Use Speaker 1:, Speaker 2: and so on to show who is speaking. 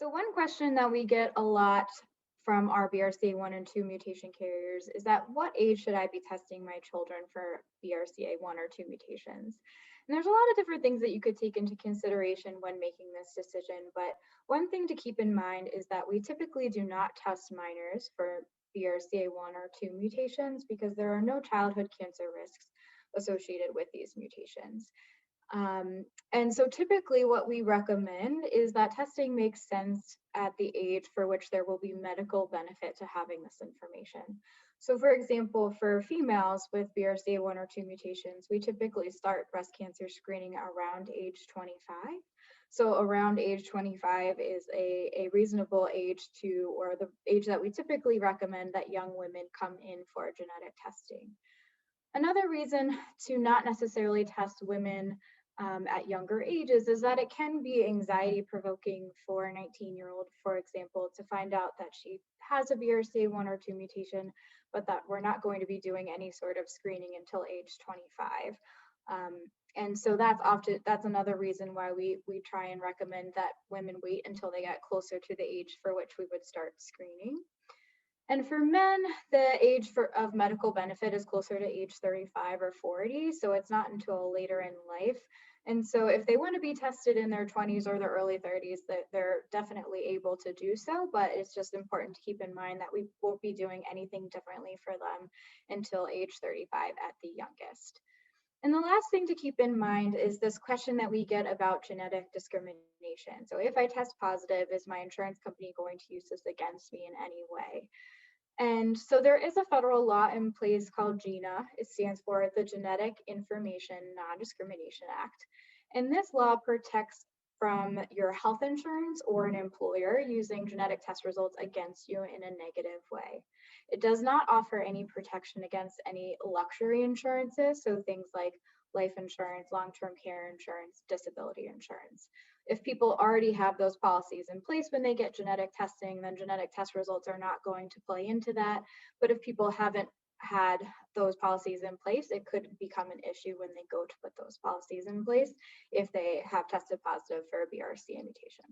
Speaker 1: So one question that we get a lot from our BRCA1 and 2 mutation carriers is that what age should I be testing my children for BRCA1 or 2 mutations? And there's a lot of different things that you could take into consideration when making this decision, but one thing to keep in mind is that we typically do not test minors for BRCA1 or 2 mutations because there are no childhood cancer risks associated with these mutations. And so typically what we recommend is that testing makes sense at the age for which there will be medical benefit to having this information. So for example, for females with BRCA1 or 2 mutations, we typically start breast cancer screening around age 25. So around age 25 is a reasonable age to, or the age that we typically recommend that young women come in for genetic testing. Another reason to not necessarily test women at younger ages is that it can be anxiety provoking for a 19-year-old, for example, to find out that she has a BRCA1 or 2 mutation, but that we're not going to be doing any sort of screening until age 25. And so that's another reason why we try and recommend that women wait until they get closer to the age for which we would start screening. And for men, the age of medical benefit is closer to age 35 or 40, so it's not until later in life. And so if they want to be tested in their 20s or their early 30s, that they're definitely able to do so, but it's just important to keep in mind that we won't be doing anything differently for them until age 35 at the youngest. And the last thing to keep in mind is this question that we get about genetic discrimination. So if I test positive, is my insurance company going to use this against me in any way? And so there is a federal law in place called GINA. It stands for the Genetic Information Non-Discrimination Act. And this law protects from your health insurance or an employer using genetic test results against you in a negative way. It does not offer any protection against any luxury insurances, so things like life insurance, long-term care insurance, disability insurance. If people already have those policies in place when they get genetic testing, then genetic test results are not going to play into that. But if people haven't had those policies in place, it could become an issue when they go to put those policies in place if they have tested positive for a BRCA mutation.